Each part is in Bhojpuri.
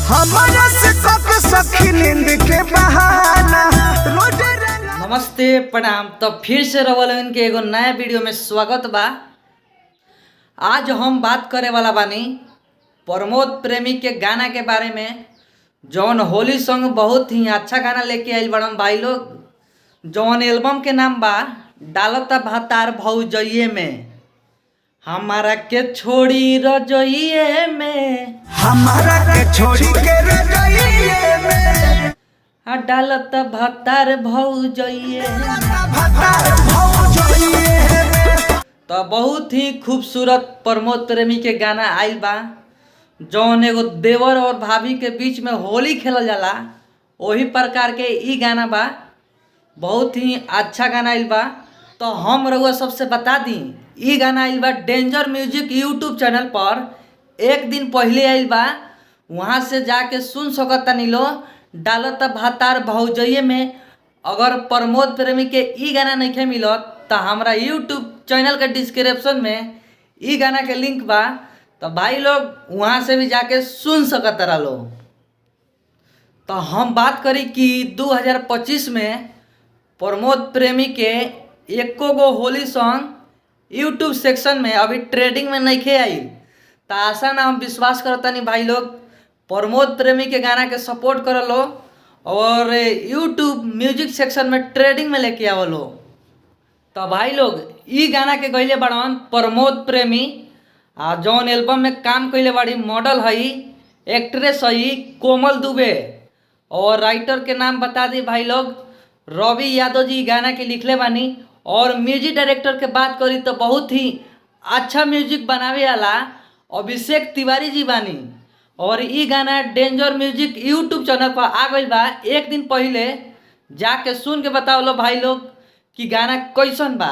हमारा से सखी नींद के बहाना। नमस्ते प्रणाम। तो फिर से रवलन के एगो नया वीडियो में स्वागत बा। आज हम बात करे वाला बानी प्रमोद प्रेमी के गाना के बारे में, जौन होली सॉन्ग बहुत ही अच्छा गाना लेके आइल बड़न भाई लोग। जौन एल्बम के नाम बा डालता भातार भौजइये में, हमारा के छोड़ी रजइये में, हमारा के छोड़ी के रजइये में, डालता भातार भौजइये में। तो बहुत ही खूबसूरत प्रमोद प्रेमी के गाना आइल बा, जौन एगो देवर और भाभी के बीच में होली खेलल जाला, वही प्रकार के ई गाना बा। बहुत ही अच्छा गाना आइल बा। तो हम रउआ सबसे बता दी, ई गाना आइल बा डेंजर म्यूजिक यूट्यूब चैनल पर। एक दिन पहले आइल बा, वहाँ से जाके सुन सकतानी लो। डालत भातार भौजइये में अगर प्रमोद प्रेमी के ई गाना नहीं मिलत तो हमारा यूट्यूब चैनल के डिस्क्रिप्शन में ई गाना के लिंक बा, तो भाई लोग वहाँ से भी जाके सुन सकत रहो। तो हम बात करी कि 2025 में प्रमोद प्रेमी के एको गो होली सॉन्ग यूट्यूब सेक्शन में अभी ट्रेडिंग में नहीं आई। तो आशा ना हम विश्वास करतानी भाई लोग प्रमोद प्रेमी के गाना के सपोर्ट कर लो और यूट्यूब म्यूजिक सेक्शन में ट्रेडिंग में लेके आवो लो। तो भाई लोग ई गाना के गईले बड़न प्रमोद प्रेमी, आ जौन एल्बम में काम कैले बाड़ी मॉडल हई, एक्ट्रेस हई कोमल दुबे, और राइटर के नाम बता दी भाई लोग रवि यादव जी गाना के लिखले बानी। और म्यूजिक डायरेक्टर के बात करी तो बहुत ही अच्छा म्यूजिक बनावे वाला अभिषेक तिवारी जी बानी। और ई गाना डेंजर म्यूजिक यूट्यूब चैनल पर आ गई बा। एक दिन पहले जाके सुन के बताओ लो भाई लोग कि गाना कैसन बा।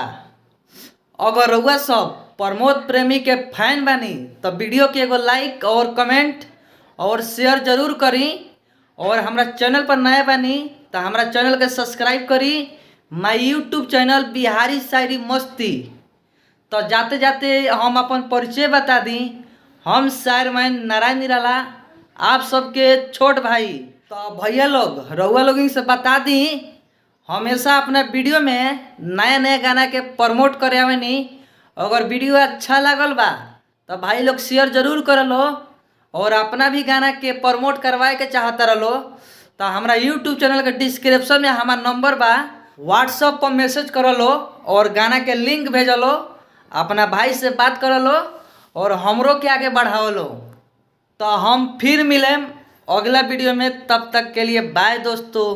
अगर रउआ सब प्रमोद प्रेमी के फैन बानी तो वीडियो के एगो लाइक और कमेंट और शेयर जरूर करी। और हमारा चैनल पर नया बानी तो हमारा चैनल के सब्सक्राइब करी। माय यूट्यूब चैनल बिहारी शायरी मस्ती। तो जाते जाते हम अपन परिचय बता दी, हम शायर मैन नारायण निराला, आप सबके छोट भाई। तो भैया लोग रउआ लोग से बता दी, हमेशा अपना वीडियो में नया नया गाना के प्रमोट करे आवेनी। अगर वीडियो अच्छा लागल बा तो भाई लोग शेयर जरूर कर लो, और अपना भी गाना के प्रमोट करवाए के चाहता रहो तो हमारा यूट्यूब चैनल के डिस्क्रिप्शन में हमारा नंबर बा, व्हाट्सएप पर मैसेज कर लो और गाना के लिंक भेज लो, अपना भाई से बात कर लो और हमरो के आगे बढ़ाओ लो। तो हम फिर मिलें अगला वीडियो में, तब तक के लिए बाय दोस्तों।